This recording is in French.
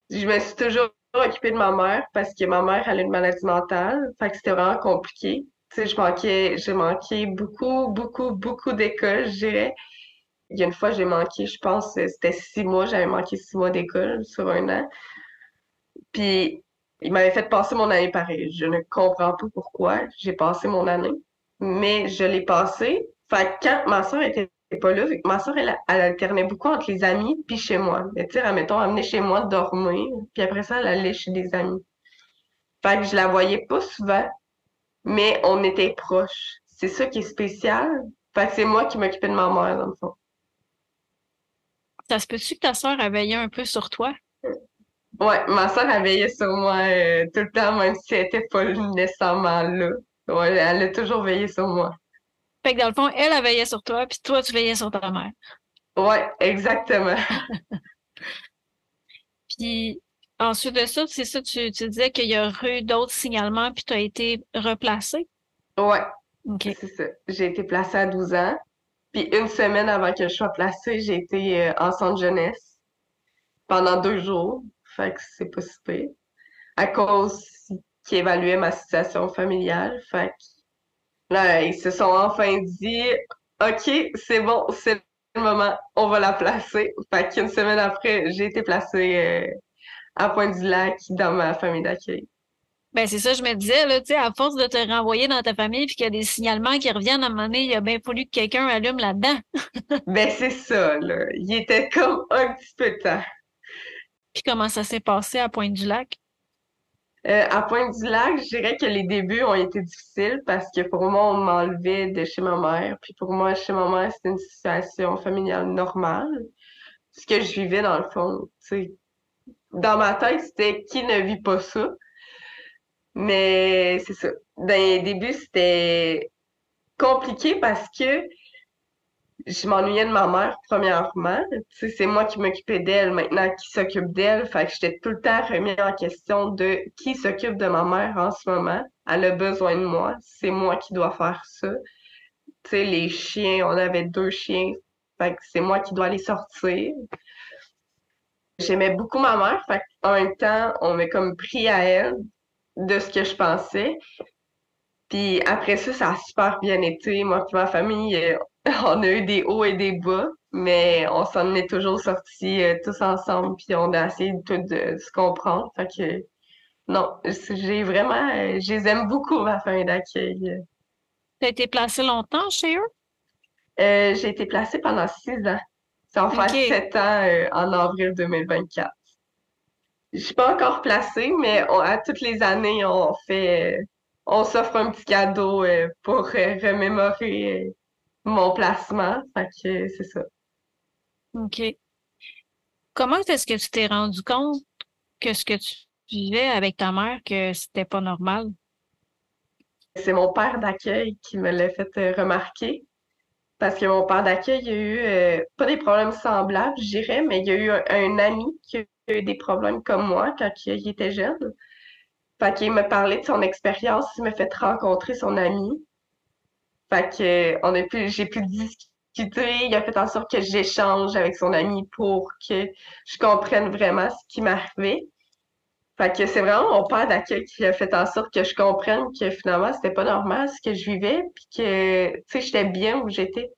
Je me suis toujours occupée de ma mère parce que ma mère, elle a une maladie mentale. Fait que c'était vraiment compliqué. Tu sais, j'ai manqué beaucoup, beaucoup, beaucoup d'écoles, je dirais. Il y a une fois, j'ai manqué, je pense, c'était 6 mois, j'avais manqué 6 mois d'école sur un an. Puis, il m'avait fait passer mon année pareil. Je ne comprends pas pourquoi j'ai passé mon année, mais je l'ai passée. Fait que quand ma soeur était pas là, vu que ma soeur, elle alternait beaucoup entre les amis puis chez moi. Mais tu sais, admettons, elle venait chez moi dormir, puis après ça, elle allait chez des amis. Fait que je la voyais pas souvent, mais on était proches. C'est ça qui est spécial. Fait que c'est moi qui m'occupais de ma mère, dans le fond. Ça se peut-tu que ta sœur a veillé un peu sur toi? Ouais, ma soeur, elle veillait sur moi tout le temps, même si elle était pas nécessairement là. Ouais, elle a toujours veillé sur moi. Fait que dans le fond, elle veillait sur toi, puis toi, tu veillais sur ta mère. Ouais, exactement. Puis ensuite de ça, c'est ça, tu disais qu'il y a eu d'autres signalements, puis tu as été replacé. Ouais, OK. c'est ça. J'ai été placée à 12 ans. Puis une semaine avant que je sois placée, j'ai été en centre jeunesse pendant 2 jours. Fait que c'est pas si pire. À cause qu'ils évaluaient ma situation familiale. Fait que là, ils se sont enfin dit, OK, c'est bon, c'est le moment, on va la placer. Fait qu'une semaine après, j'ai été placée à Pointe-du-Lac dans ma famille d'accueil. Ben, c'est ça, je me disais, là, tu sais, à force de te renvoyer dans ta famille, puis qu'il y a des signalements qui reviennent à un moment donné, il a bien fallu que quelqu'un allume là-dedans. Ben c'est ça, là. Il était comme un petit peu temps. Puis comment ça s'est passé à Pointe-du-Lac? À Pointe-du-Lac, je dirais que les débuts ont été difficiles parce que pour moi, on m'enlevait de chez ma mère. Puis pour moi, chez ma mère, c'était une situation familiale normale. Ce que je vivais dans le fond, tu sais, dans ma tête, c'était qui ne vit pas ça. Mais c'est ça. Dans les débuts, c'était compliqué parce que je m'ennuyais de ma mère, premièrement. Tu sais, c'est moi qui m'occupais d'elle, maintenant qui s'occupe d'elle. Fait que j'étais tout le temps remis en question de qui s'occupe de ma mère en ce moment. Elle a besoin de moi. C'est moi qui dois faire ça. Tu sais, les chiens, on avait 2 chiens. Fait que c'est moi qui dois les sortir. J'aimais beaucoup ma mère. Fait en même temps, on m'a comme pris à elle de ce que je pensais. Puis après ça, ça a super bien été. Moi et ma famille, on a eu des hauts et des bas, mais on s'en est toujours sortis tous ensemble, puis on a essayé de tout de se comprendre. Fait que non, j'ai vraiment, je les aime beaucoup, ma famille d'accueil. Tu as été placé longtemps chez eux? J'ai été placée pendant 6 ans. Ça va faire OK. 7 ans en avril 2024. Je suis pas encore placée, mais à toutes les années, on s'offre un petit cadeau pour remémorer mon placement. Fait que c'est ça. OK. Comment est-ce que tu t'es rendu compte que ce que tu vivais avec ta mère, que c'était pas normal? C'est mon père d'accueil qui me l'a fait remarquer. Parce que mon père d'accueil, il a eu pas des problèmes semblables, je dirais, mais il y a eu un ami qui a eu des problèmes comme moi quand il était jeune. Fait qu'il me parlait de son expérience, il m'a fait rencontrer son ami. Fait que j'ai pu discuter, il a fait en sorte que j'échange avec son ami pour que je comprenne vraiment ce qui m'arrivait. Fait que c'est vraiment mon père d'accueil qui a fait en sorte que je comprenne que finalement c'était pas normal ce que je vivais, puis que tu sais j'étais bien où j'étais.